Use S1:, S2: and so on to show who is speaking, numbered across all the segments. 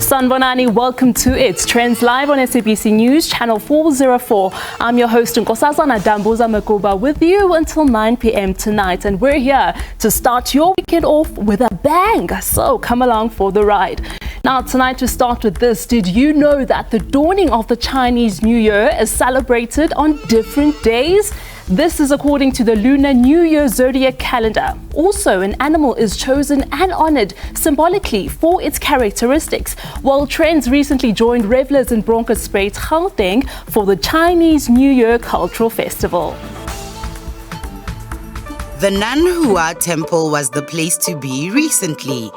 S1: Sanbonani, welcome to It's Trendz live on SABC News, channel 404. I'm your host, Nkosazana Dambuza Makuba, with you until 9 p.m. tonight. And we're here to start your weekend off with a bang. So come along for the ride. Now, tonight to start with this, did you know that the dawning of the Chinese New Year is celebrated on different days? This is according to the Lunar New Year zodiac calendar. Also, an animal is chosen and honored symbolically for its characteristics. While Trendz recently joined revelers in Bronkhorstspruit, Gauteng for the Chinese New Year Cultural Festival.
S2: The Nanhua Temple was the place to be recently.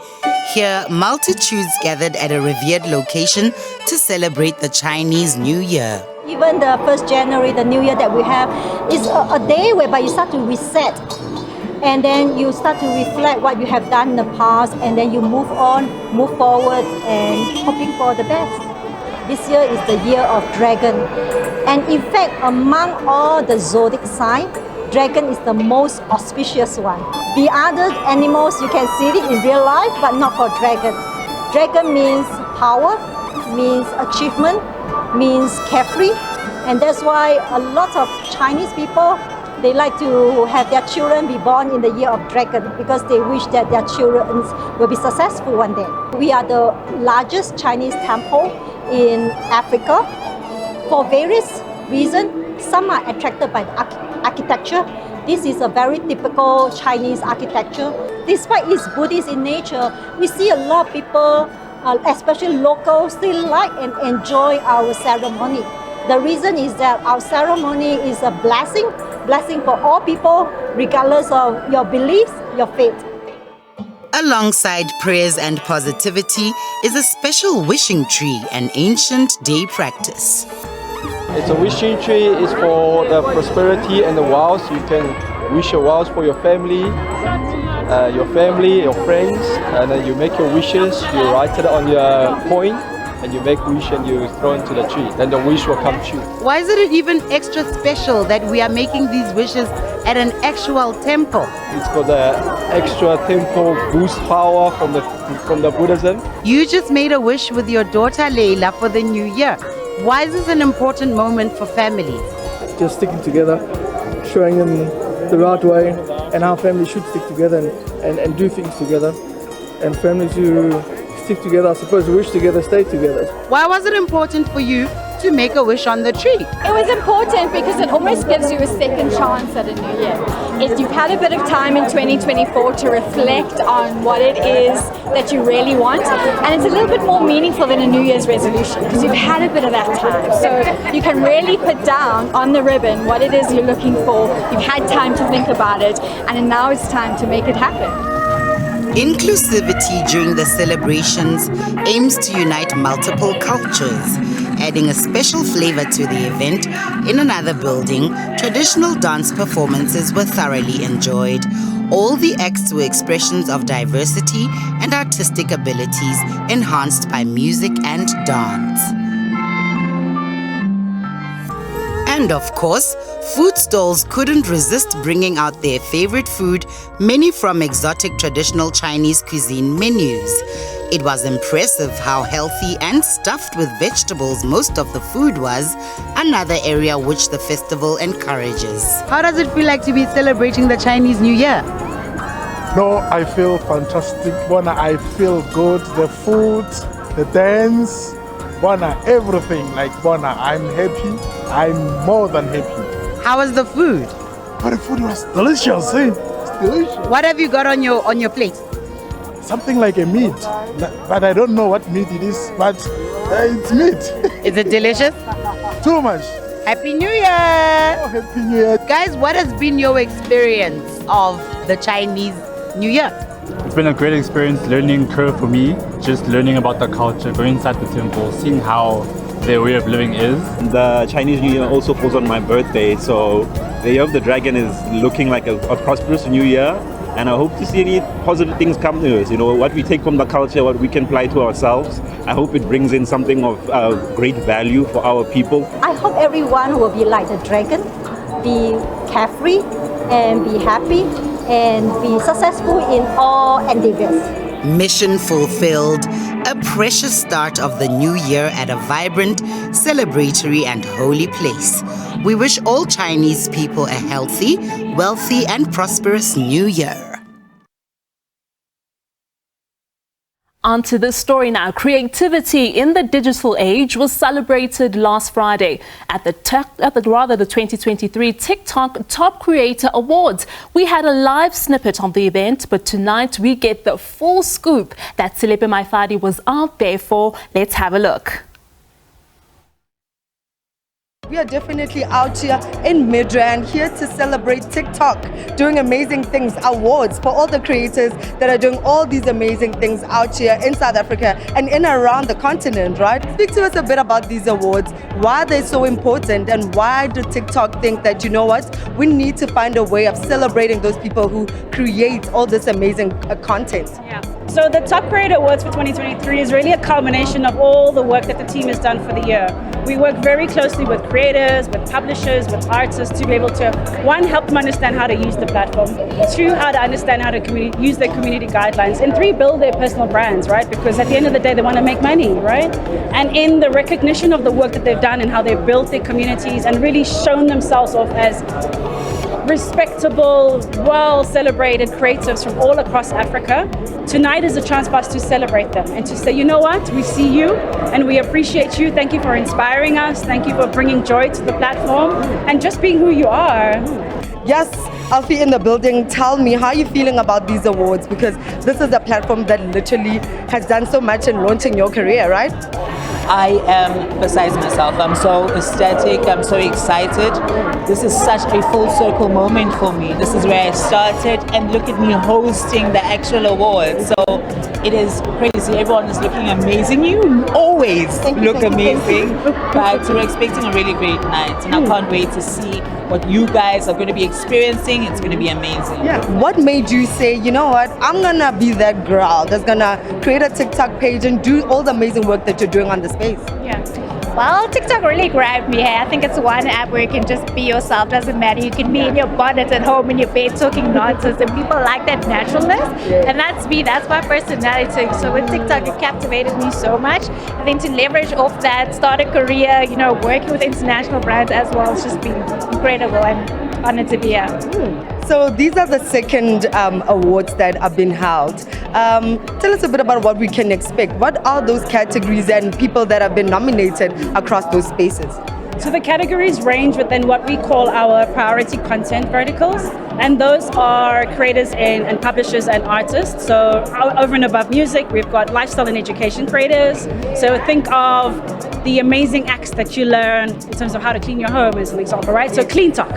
S2: Here, multitudes gathered at a revered location to celebrate the Chinese New Year.
S3: Even the 1st January, the New Year that we have, is a day whereby you start to reset. And then you start to reflect what you have done in the past, and then you move on, move forward, and hoping for the best. This year is the year of dragon. And in fact, among all the zodiac signs, dragon is the most auspicious one. The other animals, you can see it in real life, but not for dragon. Dragon means power, means achievement, means carefree, and that's why a lot of Chinese people, they like to have their children be born in the year of dragon because they wish that their children will be successful one day. We are the largest Chinese temple in Africa. For various reasons, some are attracted by the architecture. This is a very typical Chinese architecture. Despite it's Buddhist in nature, we see a lot of people, especially locals, still like and enjoy our ceremony. The reason is that our ceremony is a blessing for all people, regardless of your beliefs, your faith.
S2: Alongside prayers and positivity is a special wishing tree, an ancient day practice.
S4: It's a wishing tree. It's for the prosperity and the wealth. You can wish your wealth for your family, your friends, and then you make your wishes. You write it on your coin, and you make wish and you throw into the tree. Then the wish will come true.
S2: Why is it even extra special that we are making these wishes at an actual temple?
S4: It's for the extra temple boost power from the Buddhism.
S2: You just made a wish with your daughter Leila for the new year. Why is this an important moment for families?
S5: Just sticking together, showing them the right way and how families should stick together and do things together. And families who stick together, I suppose, wish together, stay together.
S2: Why was it important for you to make a wish on the tree?
S6: It was important because it almost gives you a second chance at a new year. If you've had a bit of time in 2024 to reflect on what it is that you really want, and it's a little bit more meaningful than a New Year's resolution because you've had a bit of that time. So you can really put down on the ribbon what it is you're looking for. You've had time to think about it, and now it's time to make it happen.
S2: Inclusivity during the celebrations aims to unite multiple cultures. Adding a special flavor to the event, in another building, traditional dance performances were thoroughly enjoyed. All the acts were expressions of diversity and artistic abilities enhanced by music and dance. And of course, food stalls couldn't resist bringing out their favorite food, many from exotic traditional Chinese cuisine menus. It was impressive how healthy and stuffed with vegetables most of the food was, another area which the festival encourages. How does it feel like to be celebrating the Chinese New Year?
S7: No, I feel fantastic. Bona, I feel good. The food, the dance, Bona, everything. Like Bona, I'm happy. I'm more than happy.
S2: How was the food?
S7: But the food was delicious, eh? It's delicious.
S2: What have you got on your plate?
S7: Something like a meat, but I don't know what meat it is, but it's meat.
S2: Is it delicious?
S7: Too much.
S2: Happy New Year!
S7: Oh, Happy New Year.
S2: Guys, what has been your experience of the Chinese New Year?
S8: It's been a great experience, learning curve for me, just learning about the culture, going inside the temple, seeing how their way of living is.
S9: The Chinese New Year also falls on my birthday, so the year of the dragon is looking like a prosperous new year. and I hope to see any positive things come to us. You know, what we take from the culture, what we can apply to ourselves. I hope it brings in something of great value for our people.
S3: I hope everyone will be like the dragon, be carefree and be happy and be successful in all endeavors.
S2: Mission fulfilled, a precious start of the new year at a vibrant, celebratory and holy place. We wish all Chinese people a healthy, wealthy and prosperous new year.
S1: On to this story now. Creativity in the digital age was celebrated last Friday at the 2023 TikTok Top Creator Awards. We had a live snippet of the event, but tonight we get the full scoop that Selepe Maifadi was out there for. Let's have a look.
S10: We are definitely out here in Midrand, here to celebrate TikTok, doing amazing things, awards for all the creators that are doing all these amazing things out here in South Africa and in and around the continent, right? Speak to us a bit about these awards, why they're so important, and why do TikTok think that, you know what, we need to find a way of celebrating those people who create all this amazing content.
S11: Yeah. So the Top Creator Awards for 2023 is really a culmination of all the work that the team has done for the year. We work very closely with creators, with publishers, with artists to be able to, one, help them understand how to use the platform, two, how to understand how to use their community guidelines, and three, build their personal brands, right? Because at the end of the day, they want to make money, right? And in the recognition of the work that they've done and how they've built their communities and really shown themselves off as respectable, well-celebrated creatives from all across Africa, tonight is a chance for us to celebrate them and to say, you know what, we see you and we appreciate you. Thank you for inspiring us. Thank you for bringing joy to the platform and just being who you are.
S10: Yes, Alfie in the building, tell me how you're feeling about these awards, because this is a platform that literally has done so much in launching your career, right?
S12: I am besides myself. I'm so ecstatic. I'm so excited. This is such a full circle moment for me. This is where I started, and look at me hosting the actual awards. So it is crazy. Everyone is looking amazing. You always look amazing. But we're expecting a really great night, and I can't wait to see what you guys are going to be experiencing. It's going to be amazing.
S10: Yeah. What made you say, you know what, I'm going to be that girl that's going to create a TikTok page and do all the amazing work that you're doing on the space?
S13: Yeah. Well, TikTok really grabbed me. I think it's one app where you can just be yourself. Doesn't matter. You can be in your bonnet at home in your bed talking nonsense, and people like that naturalness. And that's me. That's my personality. So with TikTok, it captivated me so much. And then to leverage off that, start a career, you know, working with international brands as well, it's just been incredible. I'm honored to be here.
S10: So these are the second awards that have been held. Tell us a bit about what we can expect. What are those categories and people that have been nominated across those spaces?
S11: So the categories range within what we call our priority content verticals, and those are creators and publishers and artists. So over and above music, we've got lifestyle and education creators. So think of the amazing acts that you learn in terms of how to clean your home as an example, right? So clean talk.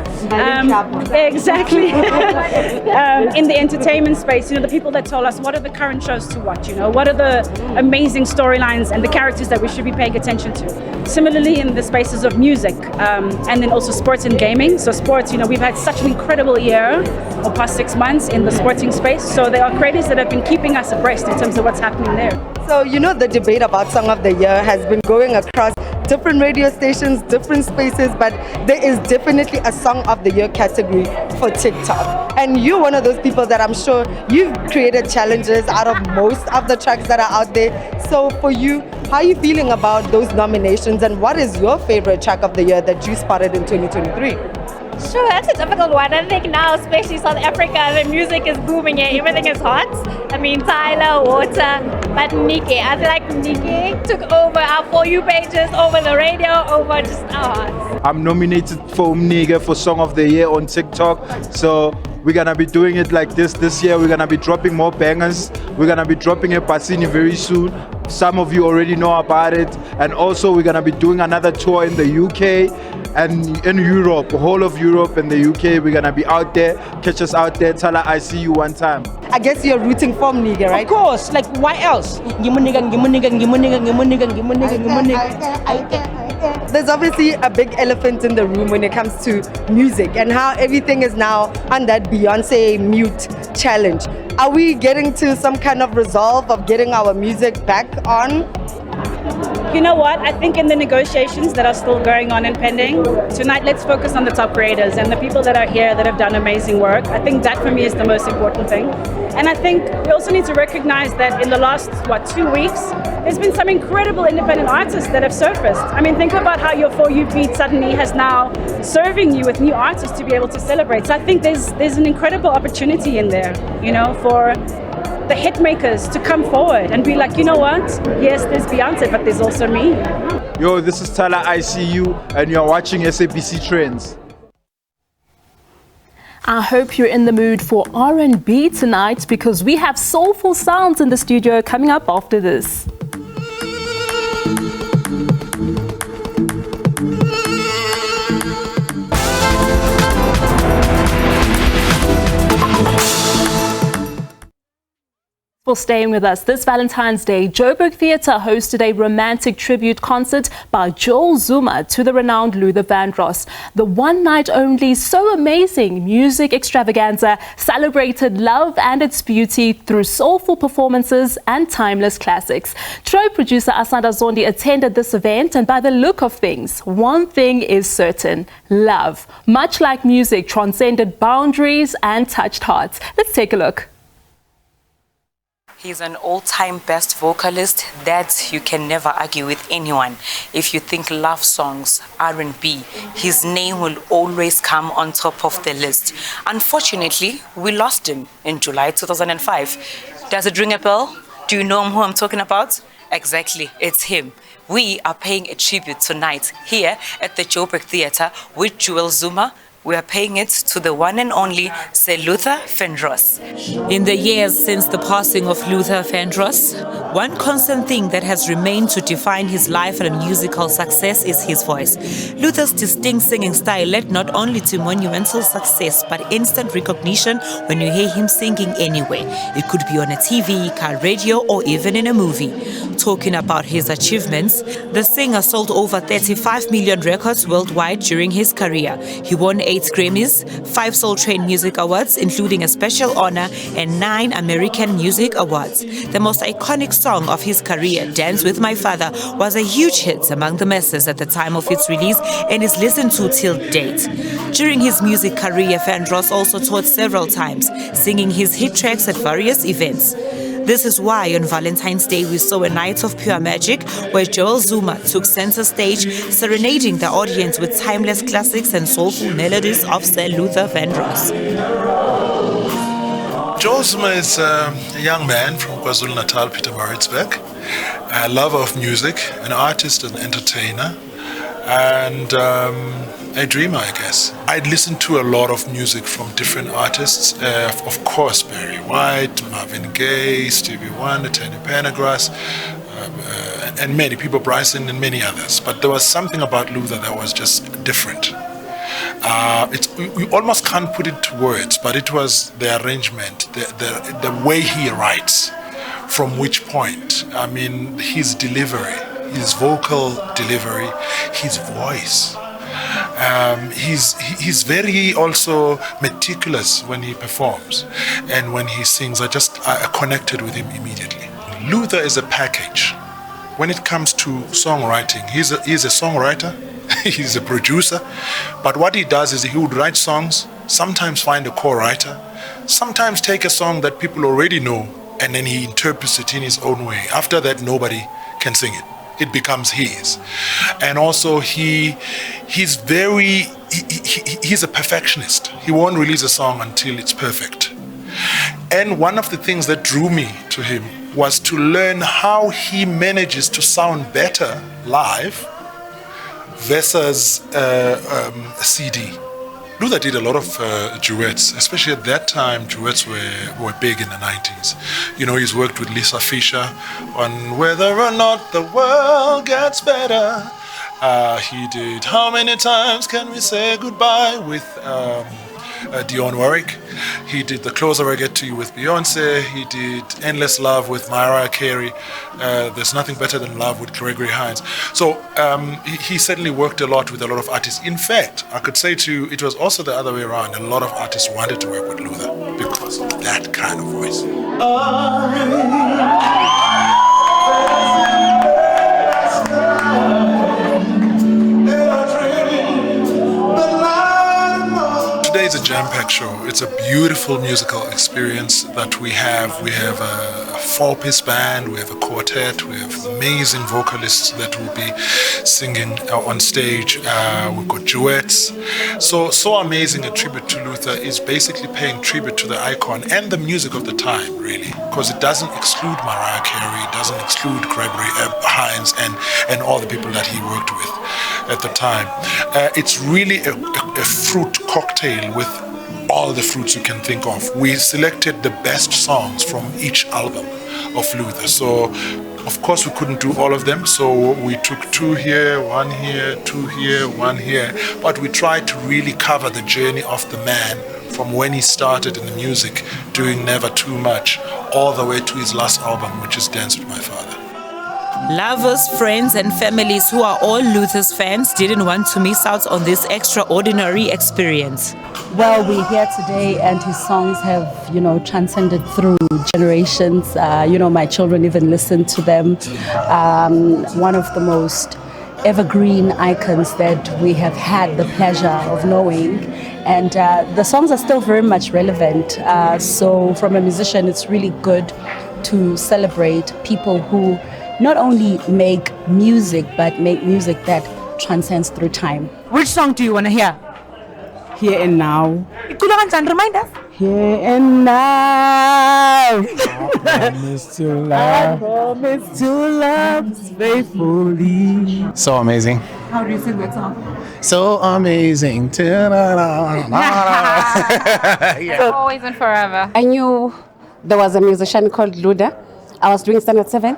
S11: Exactly. In the entertainment space, you know, the people that tell us what are the current shows to watch, you know, what are the amazing storylines and the characters that we should be paying attention to. Similarly, in the spaces of music, and then also sports and gaming. So sports, you know, we've had such an incredible year the past 6 months in the sporting space. So there are creators that have been keeping us abreast in terms of what's happening there.
S10: So, you know, the debate about Song of the Year has been going across different radio stations, different spaces, but there is definitely a Song of the Year category for TikTok. And you're one of those people that I'm sure you've created challenges out of most of the tracks that are out there. So for you, how are you feeling about those nominations, and what is your favorite track of the year that you spotted in 2023?
S13: Sure, that's a difficult one. I think now, especially South Africa, the music is booming and everything is hot. I mean, Tyler, Water, but Nikki. I feel like Nikki took over our For You pages, over the radio, over just our hearts.
S14: I'm nominated for Umnike for Song of the Year on TikTok. So we're gonna be doing it like this year. We're gonna be dropping more bangers. We're gonna be dropping a Pasini very soon. Some of you already know about it. And also we're gonna be doing another tour in the UK and in Europe, whole of Europe and the UK. We're gonna be out there. Catch us out there. Tell her I see you one time.
S10: I guess you're rooting for Umnike, right?
S12: Of course, like why else?
S10: There's obviously a big elephant in the room when it comes to music and how everything is now on that Beyonce mute challenge. Are we getting to some kind of resolve of getting our music back on?
S11: You know what? I think in the negotiations that are still going on and pending, tonight let's focus on the top creators and the people that are here that have done amazing work. I think that for me is the most important thing. And I think we also need to recognize that in the last, 2 weeks, there's been some incredible independent artists that have surfaced. I mean, think about how your For You feed suddenly has now serving you with new artists to be able to celebrate. So I think there's an incredible opportunity in there, for the hit makers to come forward and be like, you know what? Yes, there's Beyonce, but there's also me.
S14: Yo, this is Tala ICU, and you're watching SABC Trendz.
S1: I hope you're in the mood for R&B tonight because we have soulful sounds in the studio coming up after this. For staying with us this Valentine's Day, Joburg Theatre hosted a romantic tribute concert by Joel Zuma to the renowned Luther Vandross. The one-night-only So Amazing music extravaganza celebrated love and its beauty through soulful performances and timeless classics. Show producer Asanda Zondi attended this event, and by the look of things, one thing is certain: love, much like music, transcended boundaries and touched hearts. Let's take a look.
S15: He's an all-time best vocalist that you can never argue with anyone. If you think love songs, R&B, his name will always come on top of the list. Unfortunately, we lost him in July 2005. Does it ring a bell? Do you know who I'm talking about? Exactly, it's him. We are paying a tribute tonight here at the Joburg Theatre with Joel Zuma. We are paying it to the one and only Luther Vandross. In the years since the passing of Luther Vandross, one constant thing that has remained to define his life and musical success is his voice. Luther's distinct singing style led not only to monumental success, but instant recognition when you hear him singing anywhere. It could be on a TV, car radio, or even in a movie. Talking about his achievements, the singer sold over 35 million records worldwide during his career. He won 8 Grammys, 5 Soul Train Music Awards, including a special honor, and 9 American Music Awards. The most iconic song of his career, Dance With My Father, was a huge hit among the masses at the time of its release and is listened to till date. During his music career, Vandross also toured several times, singing his hit tracks at various events. This is why on Valentine's Day we saw a night of pure magic where Joel Zuma took center stage, serenading the audience with timeless classics and soulful melodies of Sir Luther Vandross.
S16: Joel Zuma is a young man from KwaZulu-Natal, Pietermaritzburg, a lover of music, an artist, an entertainer, and a dreamer, I guess. I'd listened to a lot of music from different artists, of course Barry White, Marvin Gaye, Stevie Wonder, Teddy Pendergrass, and many people, Bryson and many others. But there was something about Luther that was just different. We almost can't put it to words, but it was the arrangement, the way he writes, from which point. I mean, his delivery, his vocal delivery, his voice. He's very also meticulous when he performs, and when he sings, I connected with him immediately. Luther is a package. When it comes to songwriting, he's a songwriter, he's a producer, but what he does is he would write songs, sometimes find a co-writer, sometimes take a song that people already know, and then he interprets it in his own way. After that, nobody can sing it. It becomes his. And also he's a perfectionist. He won't release a song until it's perfect. And one of the things that drew me to him was to learn how he manages to sound better live versus a CD. Luther did a lot of duets, especially at that time. Duets were big in the 90s. You know, he's worked with Lisa Fischer on Whether or Not the World Gets Better. He did How Many Times Can We Say Goodbye with Dionne Warwick. He did The Closer I Get to You with Beyonce. He did Endless Love with Mariah Carey. There's Nothing Better Than Love with Gregory Hines. So he certainly worked a lot with a lot of artists. In fact, I could say to you, it was also the other way around. A lot of artists wanted to work with Luther because of that kind of voice. Today is a jam-packed show. It's a beautiful musical experience that we have. We have a four-piece band, we have a quartet, we have amazing vocalists that will be singing on stage. We've got duets. So amazing a tribute to Luther is basically paying tribute to the icon and the music of the time, really, because it doesn't exclude Mariah Carey, it doesn't exclude Gregory Hines and all the people that he worked with at the time. It's really a fruit cocktail with all the fruits you can think of. We selected the best songs from each album of Luther. So, of course, we couldn't do all of them. So we took 2 here, 1 here, 2 here, 1 here. But we tried to really cover the journey of the man from when he started in the music, doing Never Too Much, all the way to his last album, which is Dance With My Father.
S15: Lovers, friends and families who are all Luther's fans didn't want to miss out on this extraordinary experience.
S17: Well, we're here today and his songs have, transcended through generations. My children even listen to them. One of the most evergreen icons that we have had the pleasure of knowing. And the songs are still very much relevant. So from a musician, it's really good to celebrate people who not only make music, but make music that transcends through time.
S18: Which song do you want to hear?
S17: Here and Now.
S18: Remind us.
S17: Here and Now.
S18: I promise to love faithfully.
S19: So amazing.
S18: How do you sing that song?
S19: So amazing.
S20: Yeah. Always and forever.
S21: I knew there was a musician called Luther. I was doing Standard 7.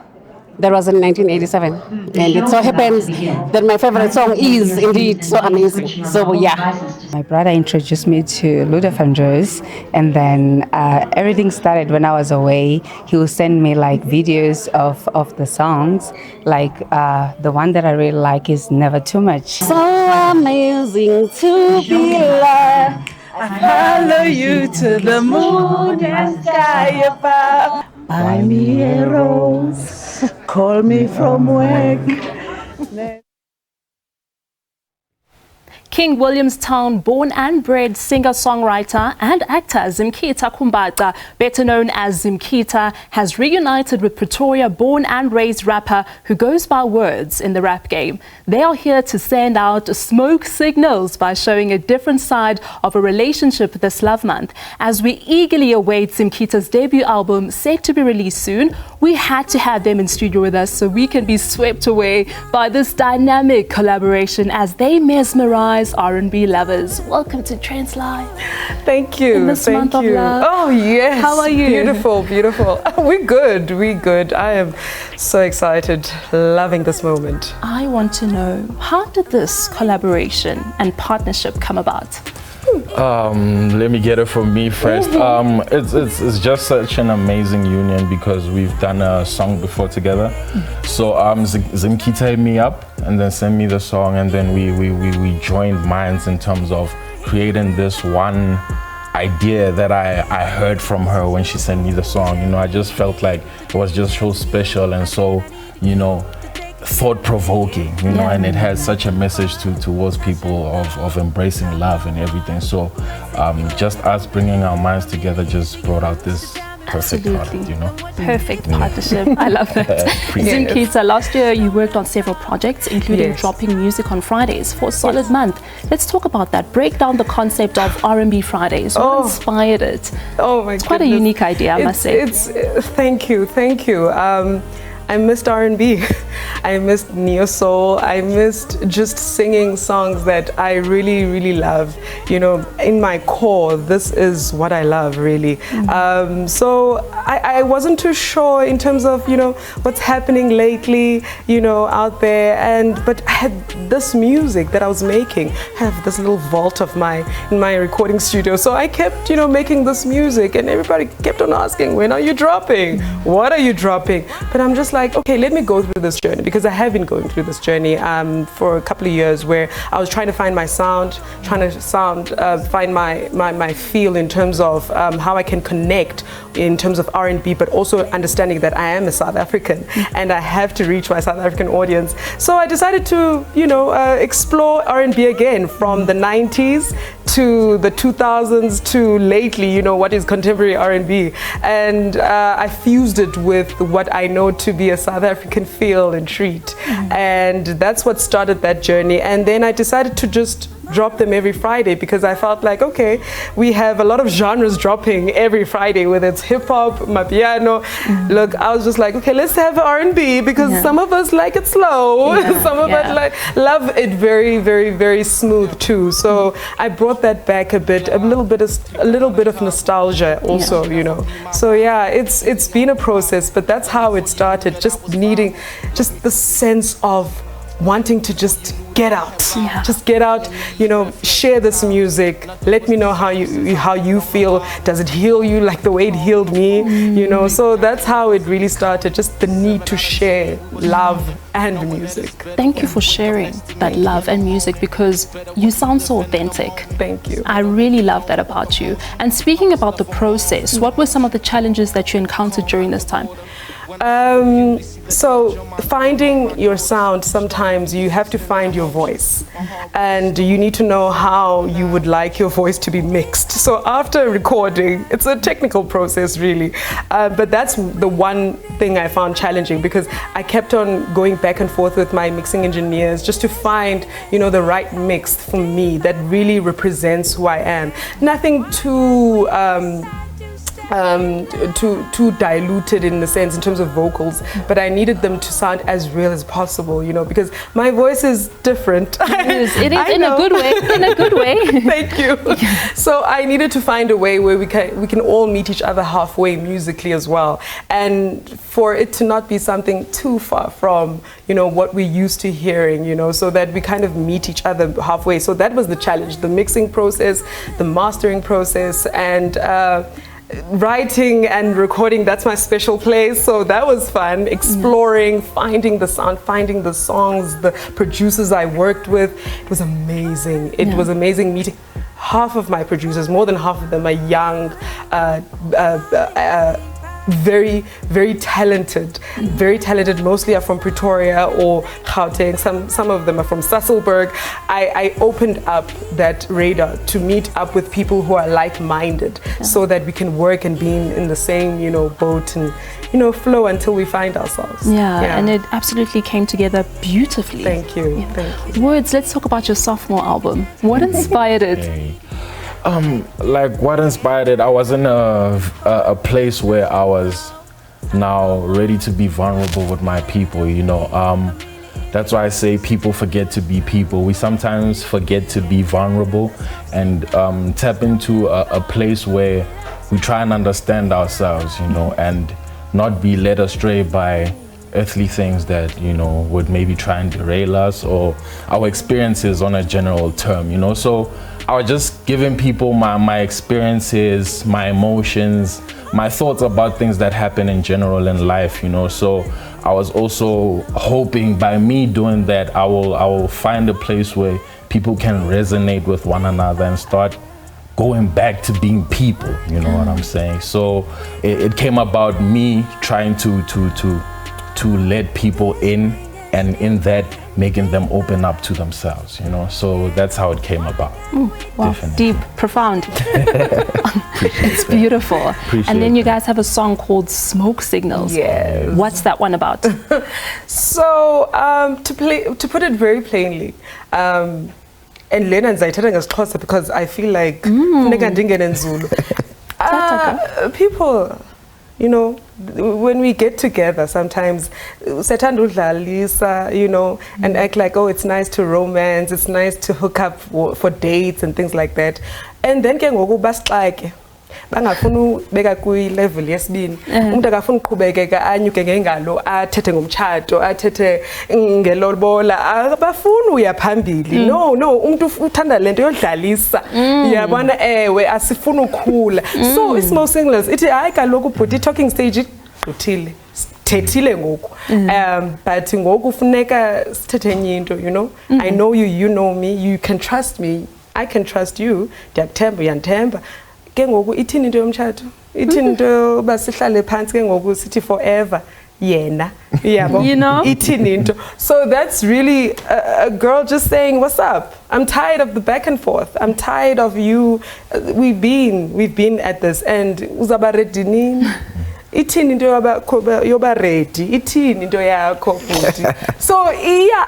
S21: That was in 1987. And it so happens that my favorite song is indeed So Amazing. So yeah.
S22: My brother introduced me to Luther Vandross, and then everything started when I was away. He would send me like videos of the songs. Like the one that I really like is Never Too Much.
S21: So amazing to be loved.
S18: I follow you to the moon and sky above. Buy me a rose, call me from work.
S1: King Williamstown born and bred singer-songwriter and actor Zimkitha, better known as Zimkitha, has reunited with Pretoria born and raised rapper who goes by WORDZ in the rap game. They are here to send out smoke signals by showing a different side of a relationship this love month. As we eagerly await Zimkitha's debut album set to be released soon, we had to have them in studio with us so we can be swept away by this dynamic collaboration as they mesmerize R&B lovers. Welcome to Trendz Live.
S23: Thank you.
S1: In this month of love.
S23: Oh yes.
S1: How are you?
S23: Beautiful, beautiful. We're good. I am so excited, loving this moment.
S1: I want to know, how did this collaboration and partnership come about?
S24: Let me get it from me first. It's just such an amazing union because we've done a song before together. So Zimkitha hit me up and then sent me the song, and then we joined minds in terms of creating this one idea that I heard from her when she sent me the song. I just felt like it was just so special and so, thought-provoking, and it has such a message towards people of embracing love and everything. So just us bringing our minds together just brought out this perfect product,
S1: Perfect partnership. I love that. Zimkitha, last year you worked on several projects, including dropping music on Fridays for a solid month. Let's talk about that. Break down the concept of R&B Fridays. What inspired it?
S23: Oh my
S1: It's quite a unique idea, I must say.
S23: Thank you. I missed R&B. I missed neo soul. I missed just singing songs that I really, really love. You know, in my core, this is what I love, really. So I wasn't too sure in terms of, you know, what's happening lately, you know, out there. But I had this music that I was making. I have this little vault of in my recording studio. So I kept, you know, making this music, and everybody kept on asking, when are you dropping? What are you dropping? But I'm just like, okay, let me go through this journey, because I have been going through this journey for a couple of years, where I was trying to find my sound, find my feel in terms of how I can connect in terms of R&B, but also understanding that I am a South African and I have to reach my South African audience. So I decided to, you know, explore R&B again, from the 90s to the 2000s to lately, you know, what is contemporary R&B. And I fused it with what I know to be a South African feel and treat. And that's what started that journey. And then I decided to just drop them every Friday, because I felt like, okay, we have a lot of genres dropping every Friday, whether it's hip hop, mapiano. Look, I was just like, okay, let's have R&B, because some of us like it slow, some of us love it very, very, very smooth too. So I brought that back a little bit of nostalgia also, you know. So yeah, it's been a process, but that's how it started. Just needing, just the sense of wanting to just get out, just get out, you know, share this music, let me know how you feel. Does it heal you like the way it healed me? You know, so that's how it really started, just the need to share love and music.
S1: Thank you for sharing that love and music, because you sound so authentic.
S23: Thank you.
S1: I really love that about you. And speaking about the process, what were some of the challenges that you encountered during this time?
S23: So finding your sound, sometimes you have to find your voice, and you need to know how you would like your voice to be mixed. So after recording, it's a technical process really, but that's the one thing I found challenging, because I kept on going back and forth with my mixing engineers just to find, you know, the right mix for me that really represents who I am. Nothing too too diluted in the sense in terms of vocals, but I needed them to sound as real as possible, you know, because my voice is different.
S1: It is in a good way. In a good way.
S23: Thank you. So I needed to find a way where we can all meet each other halfway musically as well, and for it to not be something too far from, you know, what we're used to hearing, you know, so that we kind of meet each other halfway. So that was the challenge: the mixing process, the mastering process, and writing and recording. That's my special place, so that was fun. Exploring, finding the sound, finding the songs, the producers I worked with. It was amazing. It was amazing meeting half of my producers. More than half of them are young, very, very talented. Very talented. Mostly are from Pretoria or Gauteng. Some of them are from Sasolburg. I opened up that radar to meet up with people who are like-minded, so that we can work and be in the same, you know, boat and, you know, flow until we find ourselves.
S1: Yeah, and it absolutely came together beautifully.
S23: Thank you. Thank you.
S1: WORDZ, let's talk about your sophomore album. What inspired it?
S24: Like what inspired it, I was in a place where I was now ready to be vulnerable with my people, you know. That's why I say people forget to be people. We sometimes forget to be vulnerable and tap into a place where we try and understand ourselves, you know, and not be led astray by earthly things that, you know, would maybe try and derail us, or our experiences on a general term, you know. So I was just giving people my experiences, my emotions, my thoughts about things that happen in general in life, you know. So I was also hoping by me doing that, I will find a place where people can resonate with one another and start going back to being people, you know what I'm saying? So it came about me trying to let people in, and in that making them open up to themselves, you know. So that's how it came about.
S1: Wow, deep, profound. It's beautiful. And then you guys have a song called Smoke Signals.
S23: Yes.
S1: What's that one about?
S23: So to put it very plainly, and Lena and Zaitata ngesixhosa, because I feel like people you know, when we get together sometimes, you know, and act like, oh, it's nice to romance, it's nice to hook up for dates and things like that. And then ke ngoku basixake bangafuna beka kwi level yesibini umuntu akafuna uqhubekeka anyuke ngengalo athethe ngomtshato athethe ngelobola abafuna uya phambili no umuntu uthanda lento yodlalisa yabona ewe asifuna ukukhula so it's seamless ithi hayi kaloku bhuti talking stage uthile thethile ngoku but ngoku funeka sithethe enye into you know I know you know me you can trust me I can trust you ndiyakuthemba uyanthemba ke ngoku ithini into yomtshato ithini into basihlale phansi ke ngoku sithi forever yena yabo
S1: you know
S23: ithini into so that's really a girl just saying what's up I'm tired of the back and forth I'm tired of you we've been at this and uzaba ready nini ithini into yoba ready ithini into yakho futhi so iya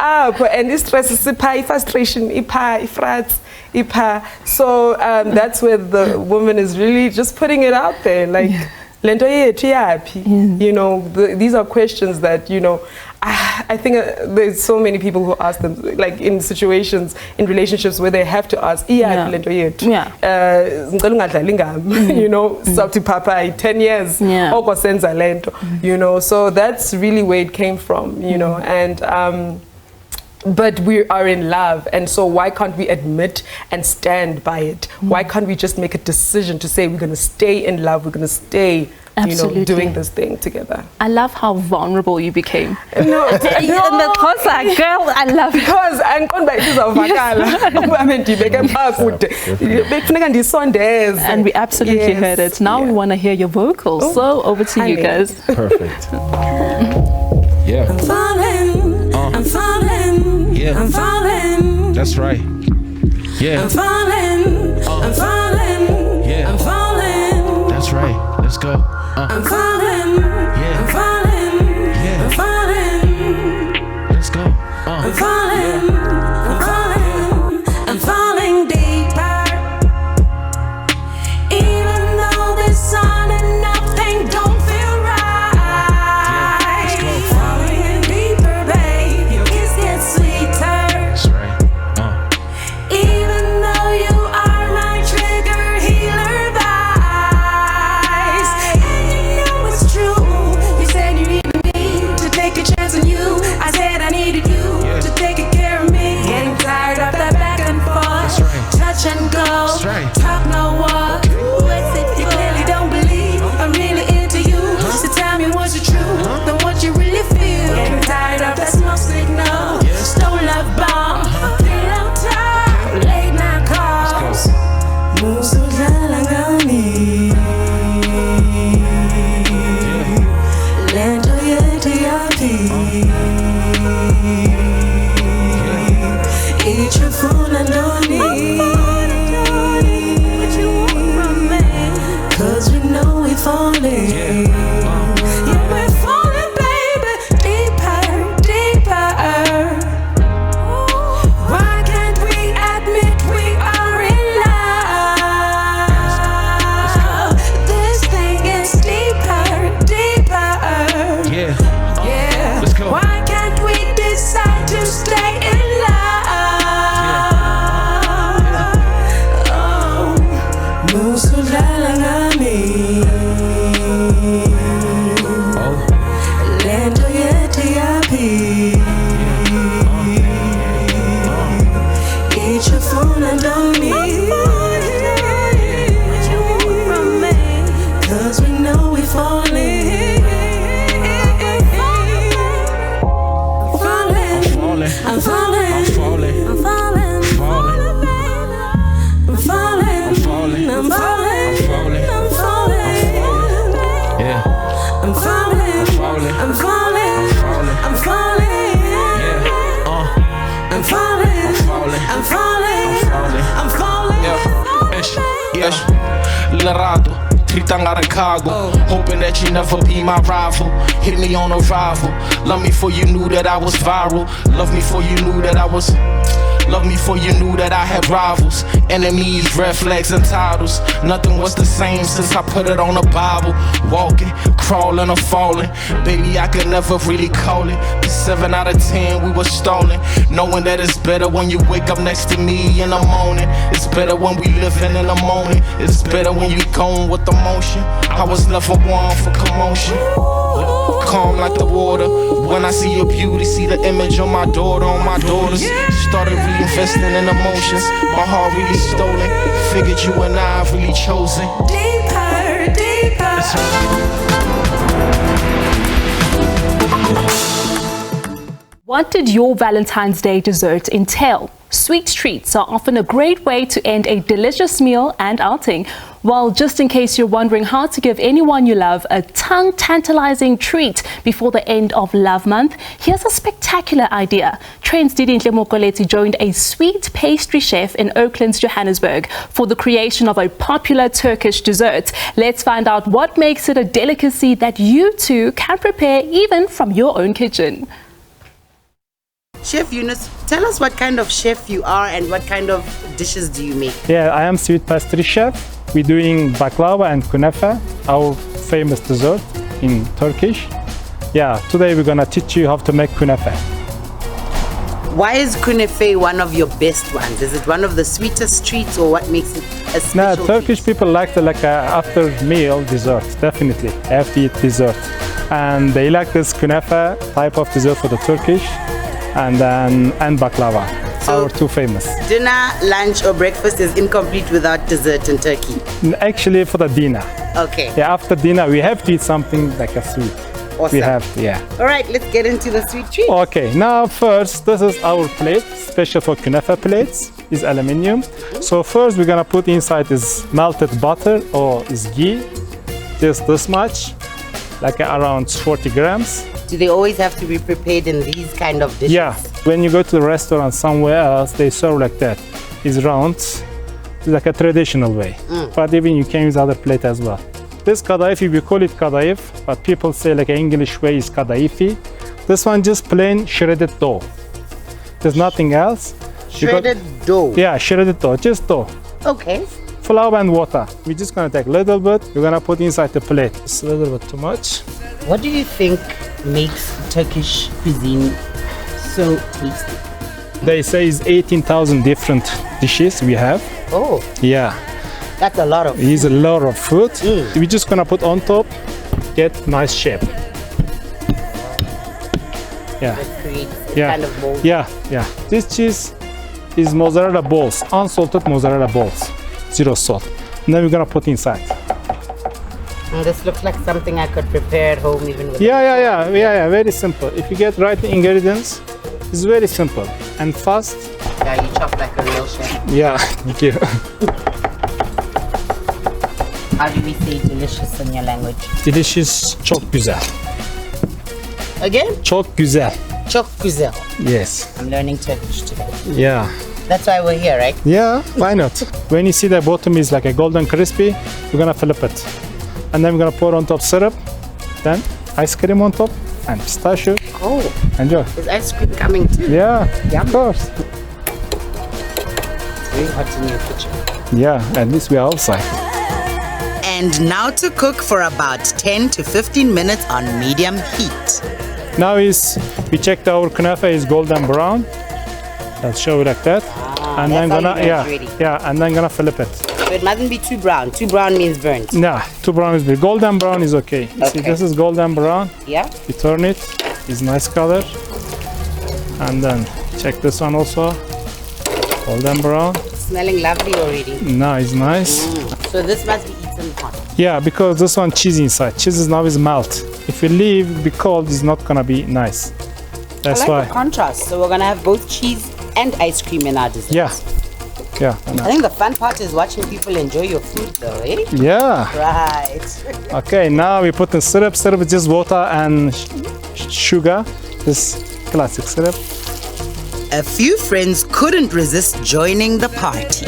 S23: apho and stress sipha frustration ipha ifrats ipha so that's where the woman is really just putting it out there like lento yethu yapi you know these are questions that you know I think there's so many people who ask them like in situations in relationships where they have to ask lento yethu ngicela ungadlali ngami you know sauti papa 10 years oko senza lento you know so that's really where it came from you know and but we are in love and so why can't we admit and stand by it why can't we just make a decision to say we're going to stay in love we're going to stay
S1: Absolutely.
S23: you know doing this thing together
S1: I love how vulnerable you became
S23: no
S1: and the thoughts are girl I love
S23: because angiqonda izawuvakala ube ndibeke phakude bekufuneka ndisondeze
S1: and we absolutely heard it now we want to hear your vocals so over to you guys
S4: perfect yeah I'm falling yeah I'm falling that's right yeah I'm falling yeah I'm falling that's right let's go I'm falling yeah I'm falling yeah I'm falling let's go I'm falling I'm falling deeper even though this sun and nothing don't feel right let's go falling deeper babe your kiss gets sweeter that's right even though you are my trigger healer vice and you know it's true you said you needed me to take a chance on you I said I needed you to take care of me getting tired of that back and forth touch and go talk no walk what's it you clearly don't believe I'm really into you so tell me what's the truth then what you really feel getting tired of that smoke signal stone love bomb pillow talk late night calls Musulalangani lento yetu yapi ichafuna ndoni what you want from me cause we know we falling yeah we're falling baby deeper why can't we admit we are in love this thing is deeper yeah let's go why can't we decide to stay in love oh musulalangani lento yetu yapi ichafuna ndoni what you want from me cause we know we falling I'm falling yeah I'm falling yeah Lerato Tritanga Chicago, hoping that you never be my rival. Hit me on arrival. Love me for you knew that I was viral. Love me for you knew that I was.
S5: Love me for you knew that I had rivals, enemies, red flags and titles. Nothing was the same since I put it on the Bible. Walking, crawling or falling, baby I could never really call it. 7 out of 10 we were stalling, knowing that it's better when you wake up next to me in the morning. It's better when we living in the moment. It's better when you gone with emotion. I was never one for commotion. Calm like the water. When I see your beauty, see the image on my daughter, on my daughters. Started reinvesting in emotions. My heart really stolen. Figured you and I really chosen.
S4: Deeper, deeper.
S1: What did your Valentine's Day dessert entail? Sweet treats are often a great way to end a delicious meal and outing. Well, just in case you're wondering how to give anyone you love a tongue-tantalizing treat before the end of Love Month, here's a spectacular idea. Trendz joined a sweet pastry chef in Oaklands, Johannesburg for the creation of a popular Turkish dessert. Let's find out what makes it a delicacy that you too can prepare even from your own kitchen.
S2: Chef Yunus, tell us what kind of chef you are and what kind of dishes do you make?
S6: Yeah, I am sweet pastry chef. We're doing baklava and kunefe, our famous dessert in Turkish. Yeah, today we're gonna teach you how to make kunefe.
S2: Why is kunefe one of your best ones? Is it one of the sweetest treats or what makes it a special
S6: Turkish people like the after meal dessert, definitely. They have to eat dessert. And they like this kunefe type of dessert for the Turkish. And baklava,
S2: so
S6: our two famous.
S2: Dinner, lunch or breakfast is incomplete without dessert in Turkey?
S6: Actually for the dinner.
S2: Okay.
S6: Yeah, after dinner we have to eat something like a sweet.
S2: Awesome.
S6: We have to, yeah.
S2: All right, let's get into the sweet treat.
S6: Okay, now first, this is our plate, special for kunefe plates, is aluminium. So first we're gonna put inside is melted butter or is ghee, just this much, like around 40 grams.
S2: Do they always have to be prepared in these kind of dishes?
S6: Yeah, when you go to the restaurant somewhere else, they serve like that. It's round, it's like a traditional way. But even you can use other plate as well. This kadayıf, we call it kadayıf, but people say like an English way is kadayıfi. This one just plain shredded dough. There's nothing else.
S2: Shredded dough?
S6: Yeah, shredded dough, just dough.
S2: Okay.
S6: Flour and water. We're just gonna take a little bit, we're gonna put inside the plate. It's a little bit too much.
S2: What do you think makes Turkish cuisine so tasty?
S6: They say it's 18,000 different dishes we have.
S2: Oh.
S6: Yeah.
S2: That's a lot of food.
S6: It's a lot of food. We're just gonna put on top, get nice shape. Yeah.
S2: That creates
S6: Yeah.
S2: kind of mold.
S6: Yeah, yeah. This cheese is mozzarella balls, unsalted mozzarella balls, zero salt. And then we're gonna put inside.
S2: And this looks like something I could prepare at home even with
S6: Yeah, very simple. If you get right ingredients, it's very simple and fast.
S2: Yeah, you chop like a real chef.
S6: Yeah, thank you.
S2: How do we say delicious in your language?
S6: Delicious, çok güzel.
S2: Again?
S6: Çok güzel.
S2: Çok güzel.
S6: Yes.
S2: I'm learning Turkish today.
S6: Yeah.
S2: That's why we're here, right?
S6: Yeah, why not? When you see the bottom is like a golden crispy, we're gonna flip it. And then we're gonna pour on top syrup, then ice cream on top, and pistachio.
S2: Oh.
S6: Enjoy.
S2: Is ice cream coming too?
S6: Yeah, of course.
S2: It's very hot in your kitchen.
S6: Yeah, at least we are outside.
S2: And now to cook for about 10 to 15 minutes on medium heat.
S6: Now we checked our kunefe is golden brown. Let's show it like that. And then gonna and then gonna flip it.
S2: So it mustn't be too brown. Too brown means burnt.
S6: Nah, too brown is good. Golden brown is okay. See, this is golden brown.
S2: Yeah.
S6: You turn it. It's nice color. And then check this one also. Golden brown.
S2: Smelling lovely already.
S6: No, it's nice.
S2: So this must be eaten hot.
S6: Yeah, because this one cheese inside. Cheese is now is melt. If you leave it be cold, it's not gonna be nice. That's
S2: I like
S6: why.
S2: the contrast. So we're gonna have both cheese and ice cream in our dessert.
S6: Yeah. Yeah.
S2: I think the fun part is watching people enjoy your food though, eh?
S6: Yeah.
S2: Right.
S6: Okay, now we put the syrup. Syrup is just water and sugar. This classic syrup.
S2: A few friends couldn't resist joining the party.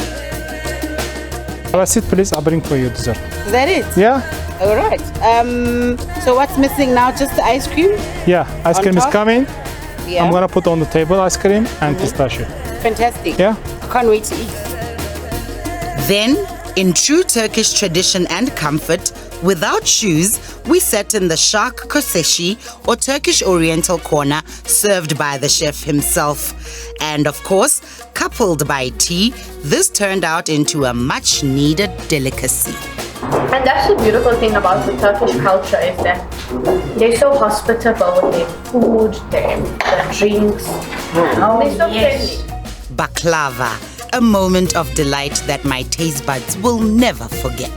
S6: Have a seat, please. I'll bring for you dessert.
S2: Is that it?
S6: Yeah.
S2: All right. So what's missing now? Just the ice cream?
S6: Yeah, ice
S2: On
S6: cream is
S2: top?
S6: coming.
S2: Yeah.
S6: I'm gonna put on the table ice cream and pistachio.
S2: fantastic.
S6: Yeah.
S2: I can't wait to eat. Then, in true Turkish tradition and comfort, without shoes, we sat in the shark koseshi, or Turkish Oriental corner, served by the chef himself. And of course, coupled by tea, this turned out into a much-needed delicacy.
S3: And that's the beautiful thing about the Turkish culture is that they're so hospitable with their food, their drinks. They're so friendly.
S2: Baklava, a moment of delight that my taste buds will never forget.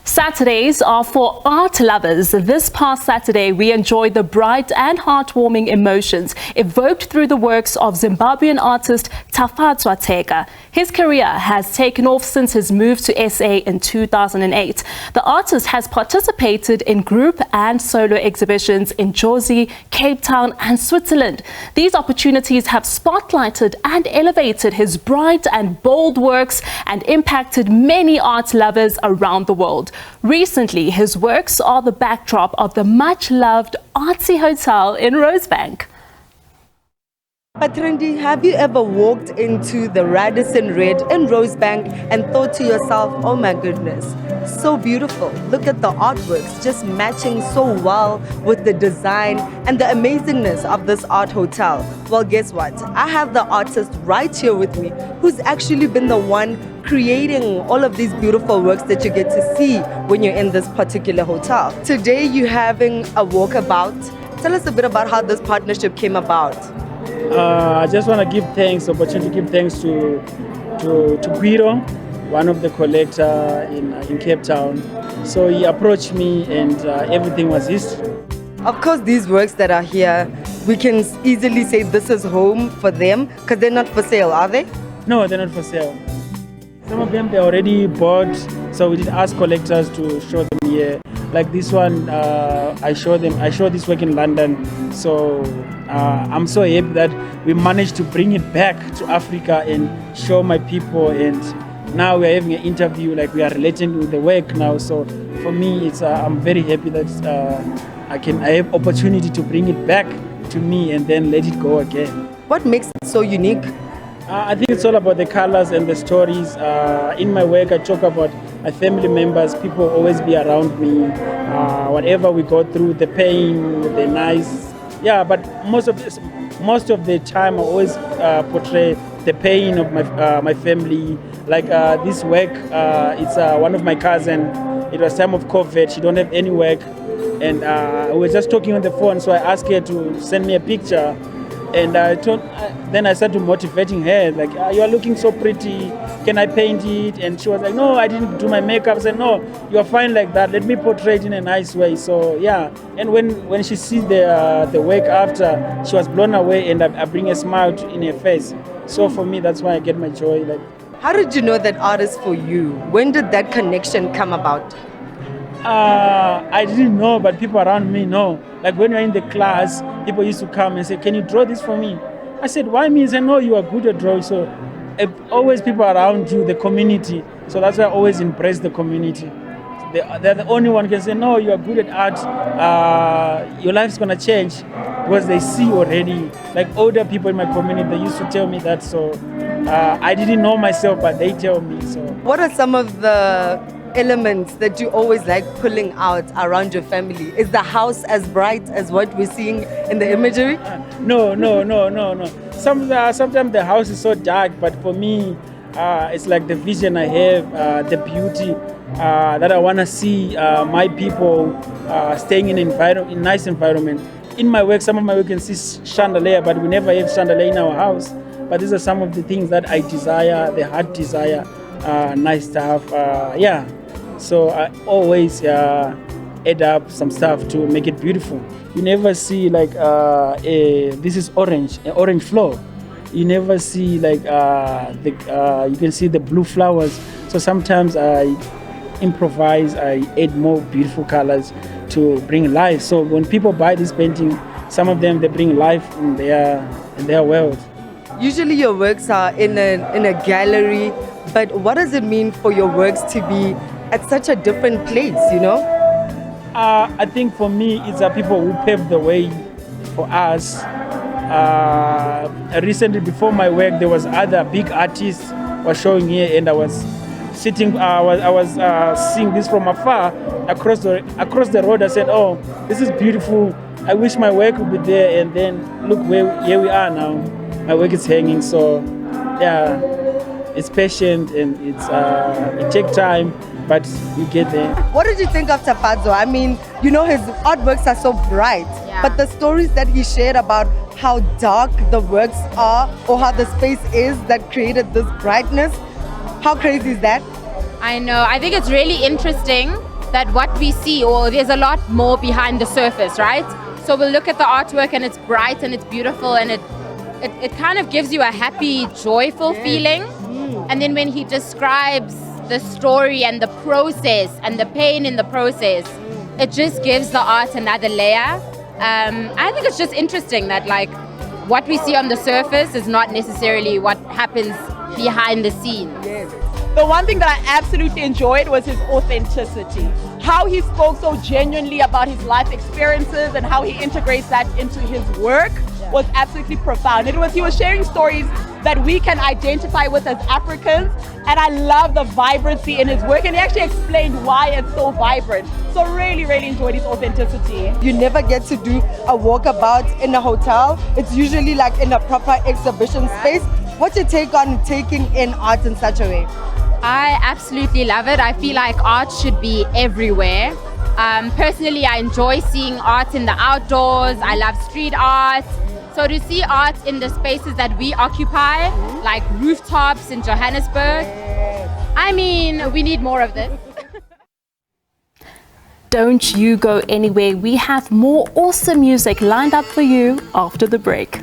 S1: Saturdays are for art lovers. This past Saturday, we enjoyed the bright and heartwarming emotions evoked through the works of Zimbabwean artist Thafadzwa Tega. His career has taken off since his move to SA in 2008. The artist has participated in group and solo exhibitions in Jozi, Cape Town and Switzerland. These opportunities have spotlighted and elevated his bright and bold works and impacted many art lovers around the world. Recently, his works are the backdrop of the much-loved artsy hotel in Rosebank.
S10: But Trendz, have you ever walked into the Radisson Red in Rosebank and thought to yourself, oh my goodness, so beautiful. Look at the artworks just matching so well with the design and the amazingness of this art hotel. Well, guess what? I have the artist right here with me who's actually been the one creating all of these beautiful works that you get to see when you're in this particular hotel. Today you're having a walkabout. Tell us a bit about how this partnership came about.
S7: I just want to give thanks, opportunity to give thanks to Guido, one of the collector in Cape Town. So he approached me and everything was history.
S10: Of course, these works that are here, we can easily say this is home for them because they're not for sale, are they?
S7: No, they're not for sale. Some of them they already bought, so we did ask collectors to show them here. Like this one, I showed this work in London. So I'm so happy that we managed to bring it back to Africa and show my people. And now we're having an interview, like we are relating with the work now. So for me, it's I'm very happy that I have opportunity to bring it back to me and then let it go again.
S10: What makes it so unique?
S7: I think it's all about the colors and the stories. In my work, I talk about my family members. People always be around me. Whatever we go through, the pain, the nice. Yeah, but most of the time, I always portray the pain of my family. Like this work, it's one of my cousin. It was time of COVID. She don't have any work, and we were just talking on the phone. So I asked her to send me a picture. And then I started motivating her, like, you are looking so pretty, can I paint it? And she was like, no, I didn't do my makeup. I said, no, you're fine like that, let me portray it in a nice way. So yeah, and when she sees the work after, she was blown away and I bring a smile in her face. So for me, that's why I get my joy. Like,
S10: how did you know that art is for you? When did that connection come about?
S7: I didn't know, but people around me know. Like when you're in the class, people used to come and say, can you draw this for me? I said, why me? He said, no, you are good at drawing. So always people around you, the community. So that's why I always embrace the community. They're the only one who can say, no, you are good at art. Your life's going to change because they see already. Like older people in my community, they used to tell me that. So I didn't know myself, but they tell me. So
S10: what are some of the elements that you always like pulling out around your family? Is the house as bright as what we're seeing in the imagery?
S7: No. Sometimes the house is so dark, but for me, it's like the vision I have, the beauty that I want to see my people staying in a nice environment. In my work, some of my work can see chandelier, but we never have chandelier in our house. But these are some of the things that I desire, the heart desire, nice stuff, yeah. So I always add up some stuff to make it beautiful. You never see like this is orange, an orange floor. You never see like you can see the blue flowers. So sometimes I improvise, I add more beautiful colors to bring life. So when people buy this painting, some of them they bring life in their world.
S10: Usually your works are in a gallery, but what does it mean for your works to be at such a different place, you know?
S7: I think for me, it's the people who paved the way for us recently before my work, there was other big artists were showing here, and I was sitting. I was seeing this from afar across the road. I said, "Oh, this is beautiful. I wish my work would be there." And then look here we are now. My work is hanging. So yeah, it's patient and it takes time, but you get there.
S10: What did you think of Thafadzwa? I mean, you know, his artworks are so bright, but the stories that he shared about how dark the works are or how the space is that created this brightness, how crazy is that?
S8: I know. I think it's really interesting that what we see, or there's a lot more behind the surface, right? So we'll look at the artwork and it's bright and it's beautiful and it kind of gives you a happy, joyful feeling. And then when he describes the story and the process and the pain in the process, it just gives the art another layer. I think it's just interesting that like what we see on the surface is not necessarily what happens behind the scenes.
S9: The one thing that I absolutely enjoyed was his authenticity. How he spoke so genuinely about his life experiences and how he integrates that into his work was absolutely profound. He was sharing stories that we can identify with as Africans, and I love the vibrancy in his work, and he actually explained why it's so vibrant. So really, really enjoyed his authenticity.
S10: You never get to do a walkabout in a hotel. It's usually like in a proper exhibition space. What's your take on taking in art in such a way?
S8: I absolutely love it. I feel like art should be everywhere. Personally, I enjoy seeing art in the outdoors. I love street art. So to see art in the spaces that we occupy, like rooftops in Johannesburg, I mean, we need more of this.
S1: Don't you go anywhere. We have more awesome music lined up for you after the break.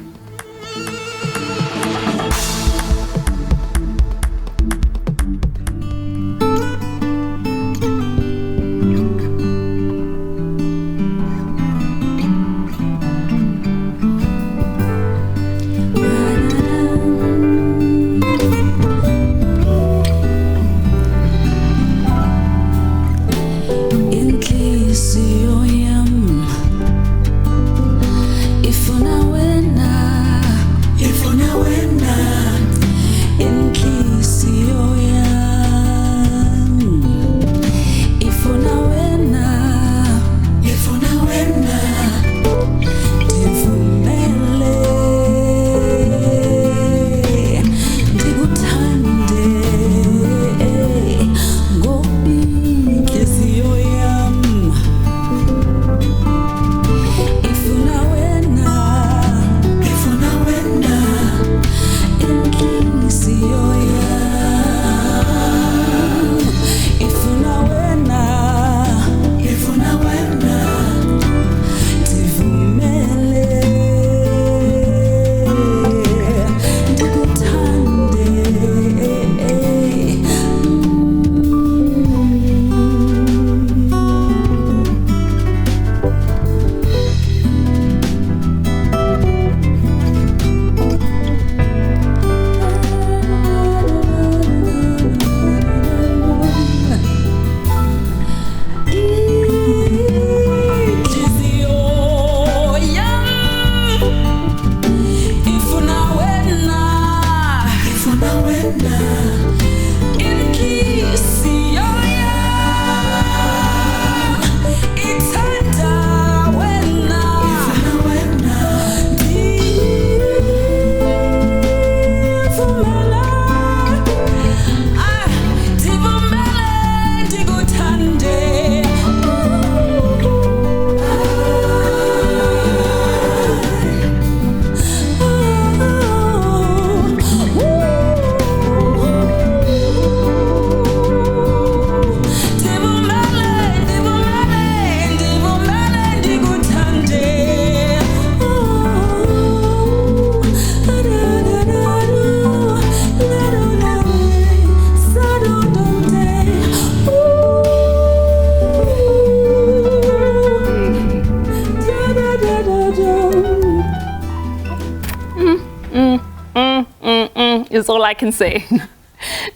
S1: Is all I can say.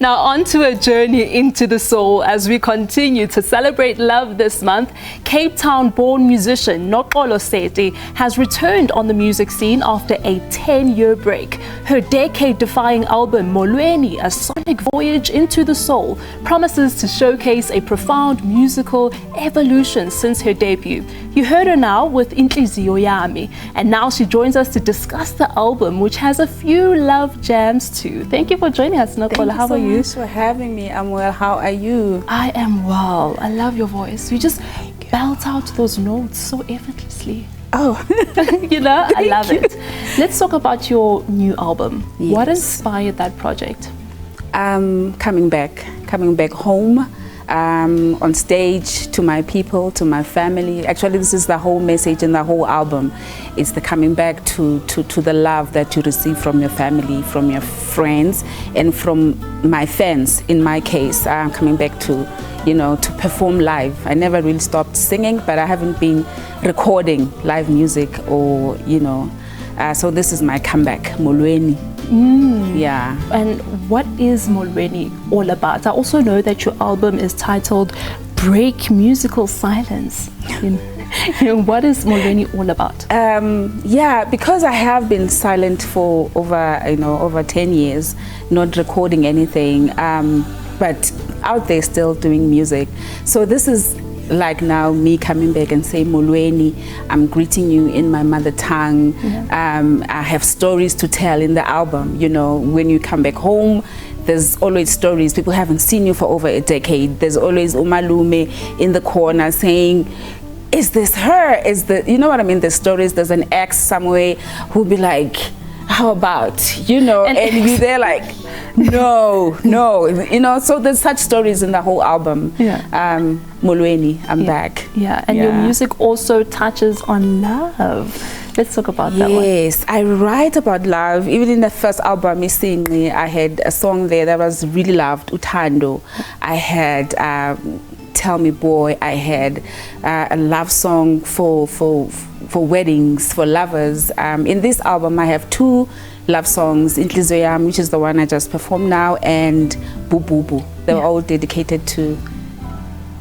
S1: Now on to a journey into the soul as we continue to celebrate love this month. Cape Town-born musician Noxolo Seti has returned on the music scene after a 10-year break. Her decade-defying album Molweni, a Sonic Voyage into the Soul, promises to showcase a profound musical evolution since her debut. You heard her now with Inhliziyo Yami, and now she joins us to discuss the album, which has a few love jams too. Thank you for joining us, Noxolo. How are you?
S18: Thanks for having me. I'm well. How are you?
S1: I am well. I love your voice. You just belt out those notes so effortlessly.
S18: Oh,
S1: you know, I love it. Let's talk about your new album.
S18: Yes.
S1: What inspired that project?
S18: Coming back home. On stage, to my people, to my family. Actually, this is the whole message in the whole album. It's the coming back to the love that you receive from your family, from your friends, and from my fans. In my case, I'm coming back to, to perform live. I never really stopped singing, but I haven't been recording live music or, so this is my comeback, Molweni. Yeah.
S1: And what is Molweni all about? I also know that your album is titled Break Musical Silence. What is Molweni all about?
S18: Yeah, because I have been silent for over 10 years, not recording anything, but out there still doing music. So this is like now me coming back and saying Molweni, I'm greeting you in my mother tongue. I have stories to tell in the album. When you come back home, there's always stories. People haven't seen you for over a decade. There's always Umalume in the corner saying, is this her? You know what I mean? The stories, there's an ex somewhere who'll be like, how about, and you're there like, no, so there's such stories in the whole album. Molweni, I'm back.
S1: Yeah, and your music also touches on love. Let's talk about that one.
S18: Yes, I write about love. Even in the first album, I had a song there that was really loved, Utando. I had Tell Me Boy. I had a love song for weddings, for lovers. In this album, I have 2 love songs, Inhliziyo Yami, which is the one I just performed now, and Boo Boo Boo. They were all dedicated to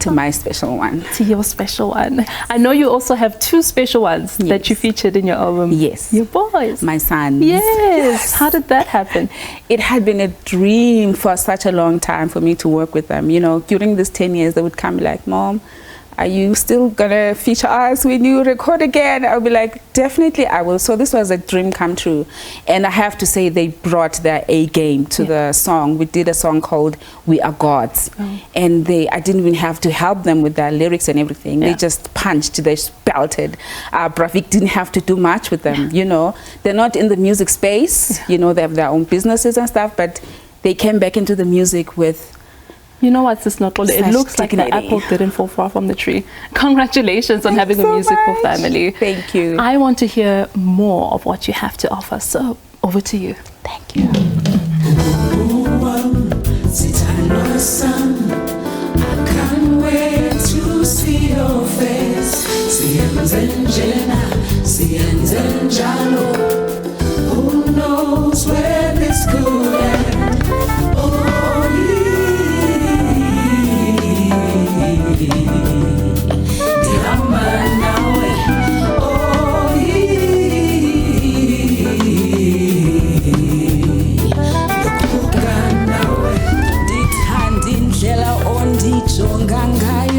S18: my special one.
S1: To your special one. I know you also have 2 special ones that you featured in your album.
S18: Yes.
S1: Your boys.
S18: My sons.
S1: Yes. How did that happen?
S18: It had been a dream for such a long time for me to work with them. During these 10 years, they would come like, Mom, are you still gonna feature us when you record again? I'll be like, definitely I will. So this was a dream come true. And I have to say they brought their A game to the song. We did a song called We Are Gods. And I didn't even have to help them with their lyrics and everything. They just punched, they belted. Bravik didn't have to do much with them, They're not in the music space, they have their own businesses and stuff, but they came back into the music with
S1: what's this Noxolo? It looks like the apple didn't fall far from the tree. Congratulations on having a musical family.
S18: Thank you.
S1: I want to hear more of what you have to offer. So over to you.
S18: Thank you.
S4: I can't wait to see your face. Who knows where this could end?
S11: Jonga ngai